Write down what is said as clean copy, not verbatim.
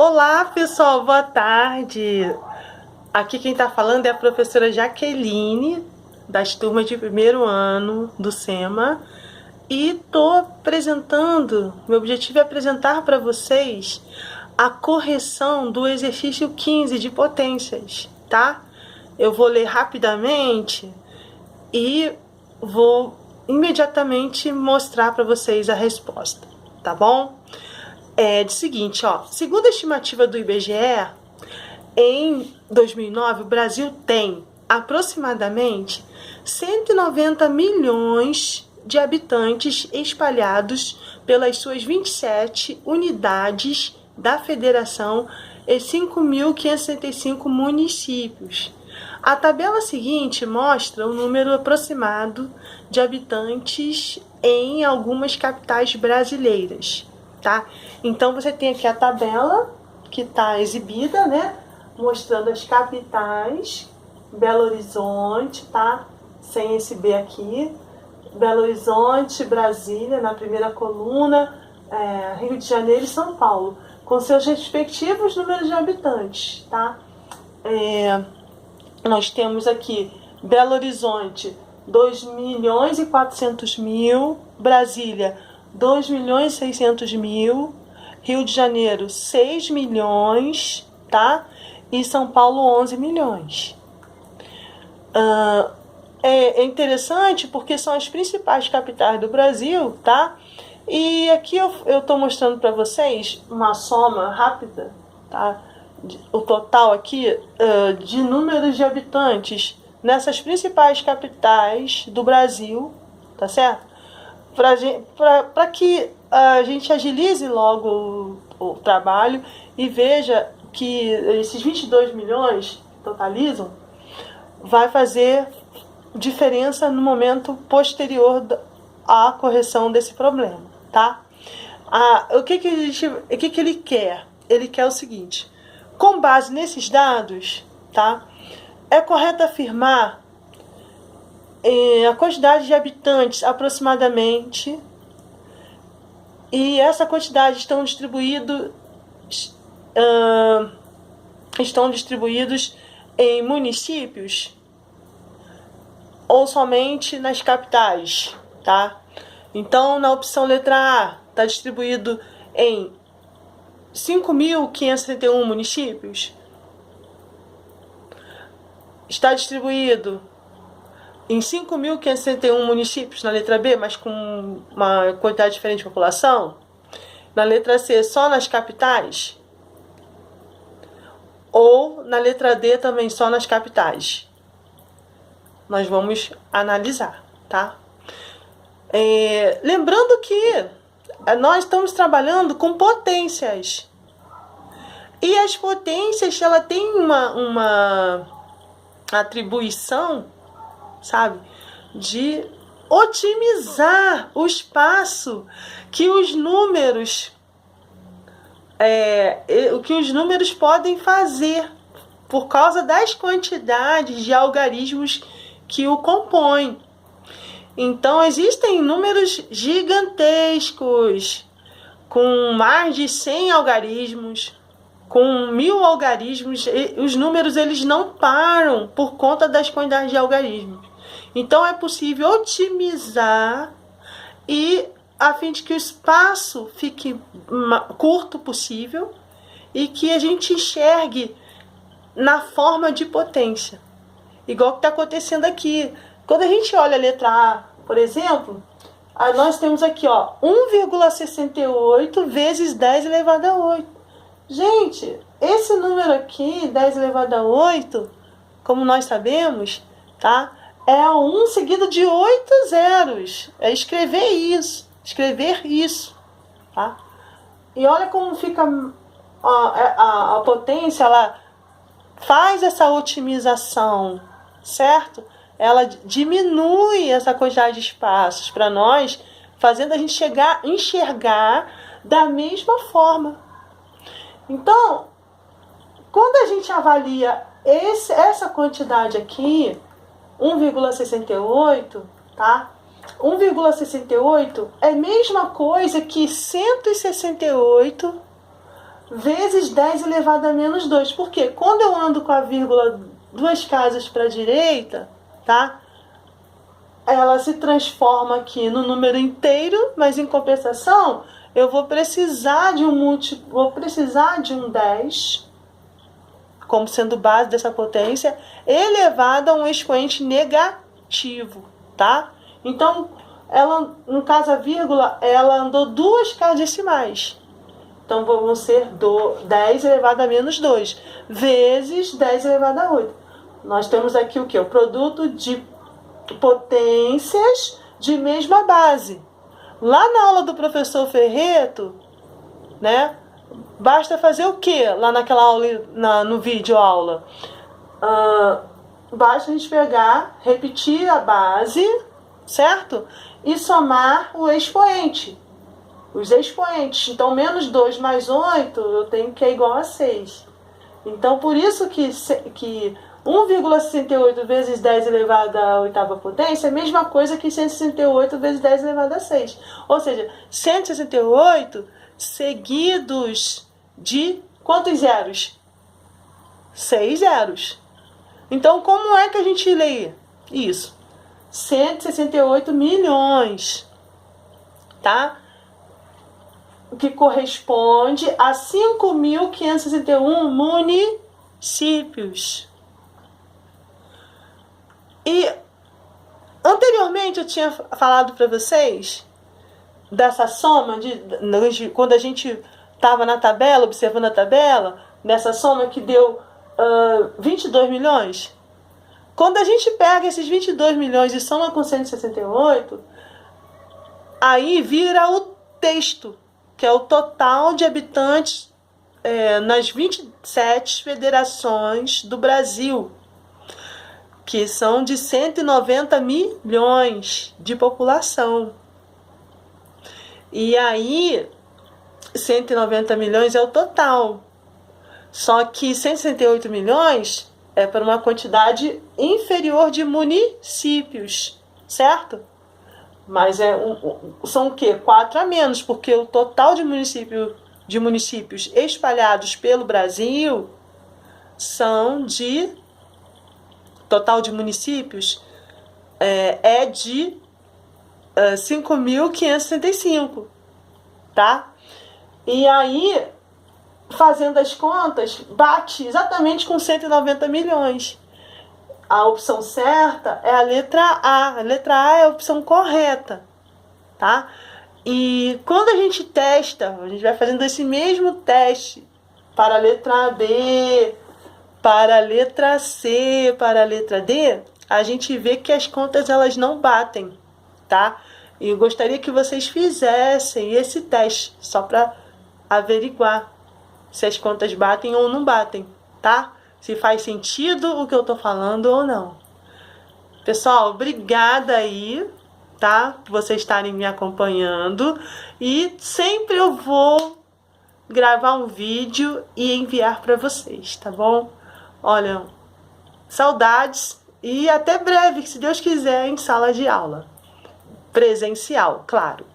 Olá, pessoal, boa tarde. Aqui quem está falando é a professora Jaqueline, das turmas de primeiro ano do SEMA, e estou apresentando, meu objetivo é apresentar para vocês a correção do exercício 15 de potências, tá? Eu vou ler rapidamente e vou imediatamente mostrar para vocês a resposta, tá bom? É o seguinte, ó, segundo a estimativa do IBGE, em 2009 o Brasil tem aproximadamente 190 milhões de habitantes espalhados pelas suas 27 unidades da federação e 5.565 municípios. A tabela seguinte mostra o número aproximado de habitantes em algumas capitais brasileiras, tá? Então você tem aqui a tabela que está exibida, né? Mostrando as capitais, Belo Horizonte, tá? Sem esse B aqui. Belo Horizonte, Brasília, na primeira coluna, Rio de Janeiro e São Paulo, com seus respectivos números de habitantes, tá? Nós temos aqui Belo Horizonte, 2.400.000, Brasília, 2.600.000, Rio de Janeiro, 6 milhões, tá? E São Paulo, 11 milhões. É interessante porque são as principais capitais do Brasil, tá? E aqui eu estou mostrando para vocês uma soma rápida, tá? O total aqui de números de habitantes nessas principais capitais do Brasil, tá certo? Para que a gente agilize logo o trabalho e veja que esses 22 milhões que totalizam vai fazer diferença no momento posterior à correção desse problema, tá? O que ele quer? Ele quer o seguinte: com base nesses dados, tá? É correto afirmar a quantidade de habitantes aproximadamente, e essa quantidade estão distribuídos em municípios ou somente nas capitais, tá? Então, na opção letra A, está distribuído em 5.571 municípios. Está distribuído em 5.561 municípios na letra B, mas com uma quantidade diferente de população. Na letra C, só nas capitais. Ou na letra D, também só nas capitais. Nós vamos analisar, tá? Lembrando que nós estamos trabalhando com potências. E as potências, ela tem uma atribuição, sabe, de otimizar o espaço que os números podem fazer por causa das quantidades de algarismos que o compõem. Então existem números gigantescos com mais de 100 algarismos, com 1.000 algarismos. Os números eles não param por conta das quantidades de algarismos. Então é possível otimizar e a fim de que o espaço fique curto possível e que a gente enxergue na forma de potência, igual que está acontecendo aqui. Quando a gente olha a letra A, por exemplo, nós temos aqui, ó, 1,68 vezes 10 elevado a 8. Gente, esse número aqui, 10 elevado a 8, como nós sabemos, tá? É 1 seguido de 8 zeros. É escrever isso, tá? E olha como fica a potência, ela faz essa otimização, certo? Ela diminui essa quantidade de espaços para nós, fazendo a gente enxergar da mesma forma. Então, quando a gente avalia essa quantidade aqui, 1,68, tá? 1,68 é a mesma coisa que 168 vezes 10 elevado a menos 2. Porque quando eu ando com a vírgula duas casas para a direita, tá? Ela se transforma aqui no número inteiro, mas em compensação, eu vou precisar de vou precisar de um 10, como sendo base dessa potência, elevado a um expoente negativo, tá? Então, ela, no caso a vírgula, ela andou duas casas decimais. Então, vão ser 10 elevado a menos 2, vezes 10 elevado a 8. Nós temos aqui o quê? O produto de potências de mesma base. Lá na aula do professor Ferreto, né? Basta fazer o quê? Lá naquela aula, no vídeo aula. Basta a gente pegar, repetir a base, certo? E somar o expoente. Os expoentes. Então, menos 2 mais 8, eu tenho que é igual a 6. Então, por isso que 1,68 vezes 10 elevado à oitava potência é a mesma coisa que 168 vezes 10 elevado a 6. Ou seja, 168 seguidos de quantos zeros? 6 zeros. Então, como é que a gente lê isso? 168 milhões, tá? O que corresponde a 5.561 municípios. E anteriormente eu tinha falado para vocês dessa soma, quando a gente estava na tabela, observando a tabela, nessa soma que deu 22 milhões. Quando a gente pega esses 22 milhões e soma com 168, aí vira o texto, que é o total de habitantes nas 27 federações do Brasil, que são de 190 milhões de população. E aí, 190 milhões é o total. Só que 168 milhões é para uma quantidade inferior de municípios, certo? Mas são o quê? 4 a menos, porque o total de municípios espalhados pelo Brasil são de... Total de municípios é de 5.565, tá? E aí, fazendo as contas, bate exatamente com 190 milhões. A opção certa é a letra A. A letra A é a opção correta, tá? E quando a gente testa, a gente vai fazendo esse mesmo teste para a letra B, para a letra C, para a letra D, a gente vê que as contas elas não batem, tá? E eu gostaria que vocês fizessem esse teste, só para averiguar se as contas batem ou não batem, tá? Se faz sentido o que eu tô falando ou não. Pessoal, obrigada aí, tá? Por vocês estarem me acompanhando. E sempre eu vou gravar um vídeo e enviar para vocês, tá bom? Olha, saudades e até breve, se Deus quiser, em sala de aula. Presencial, claro.